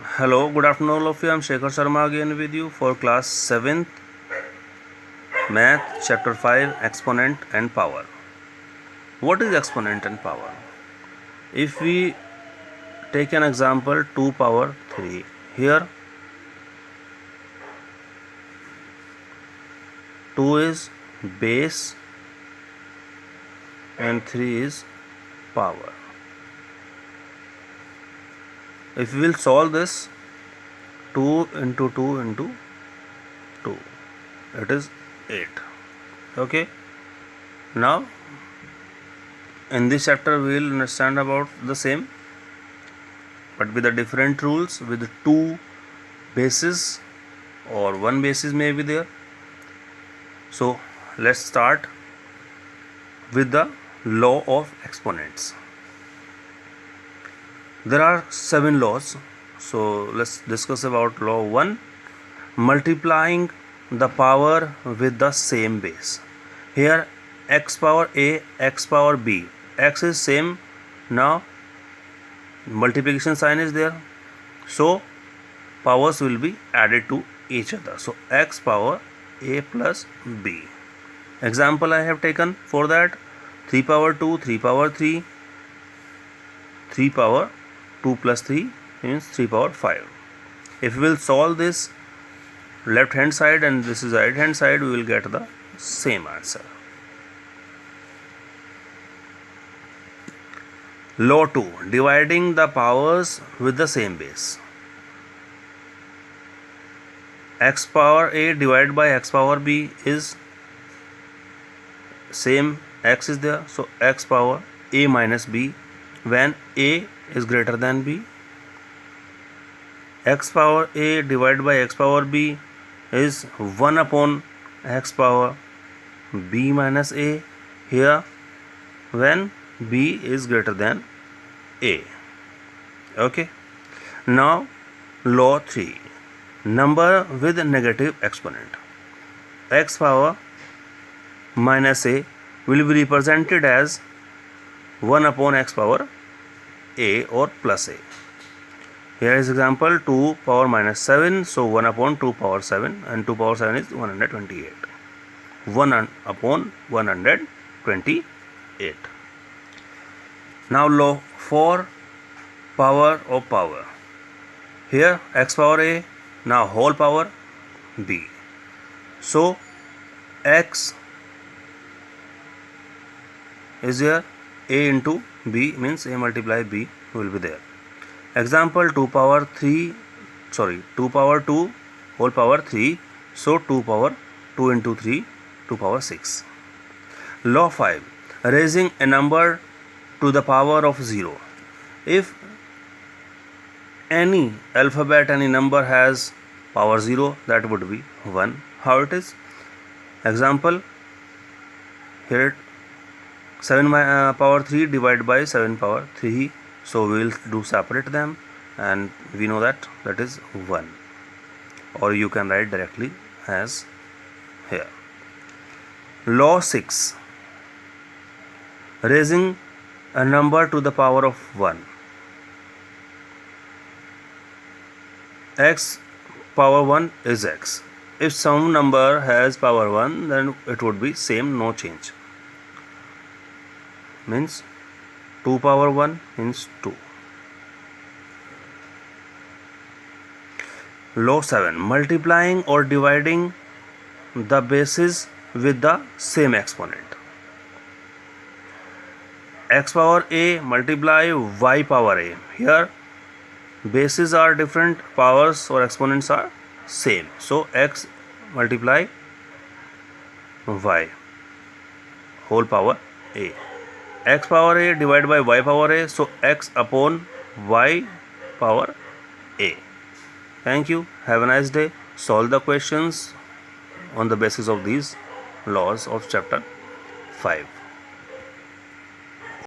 Hello, good afternoon all of you. I'm Shekhar Sharma again with you for class 7th Math chapter 5 Exponent and Power. What is exponent and power? If we take an example 2 power 3, here 2 is base and 3 is power. If we will solve this, 2 into 2 into 2, it is 8. Okay, now in this chapter we will understand about the same, but with the different rules, with 2 bases or 1 basis may be there. So let's start with the law of exponents. There are 7 laws, so let's discuss about law 1. Multiplying the power with the same base. Here x power a, x power b, x is same, now multiplication sign is there, so powers will be added to each other. So x power a plus b. Example I have taken for that: 3 power 2, 3 power 3, 3 power 2 plus 3 means 3 power 5. If we will solve this left hand side and this is right hand side, we will get the same answer. Law 2. Dividing the powers with the same base. X power a divided by x power b is same, x is there, so x power a minus b when a is greater than b. X power a divided by x power b is 1 upon x power b minus a here when b is greater than a. Okay, now law 3. Number with negative exponent. X power minus a will be represented as 1 upon x power a or plus a. Here is example 2 power minus 7, so 1 upon 2 power 7, and 2 power 7 is 128. 1 upon 128. Now law 4. Power of power. Here x power a, now whole power b. So x is here, a into b means a multiply b will be there. Example 2 power 2 whole power 3, so 2 power 2 into 3, 2 power 6. Law 5. Raising a number to the power of 0. If any alphabet, any number has power 0, that would be 1. How it is? Example, here 7 power 3 divided by 7 power 3, so we will do separate them and we know that is 1, or you can write directly as here. Law 6. Raising a number to the power of 1. X power 1 is x. If some number has power 1, then it would be same, no change. Means 2 power 1 means 2. Law 7. Multiplying or dividing the bases with the same exponent. X power a multiply y power a. Here bases are different, powers or exponents are same, so x multiply y whole power a. X power a divided by y power a, so x upon y power a. Thank you. Have a nice day. Solve the questions on the basis of these laws of chapter 5.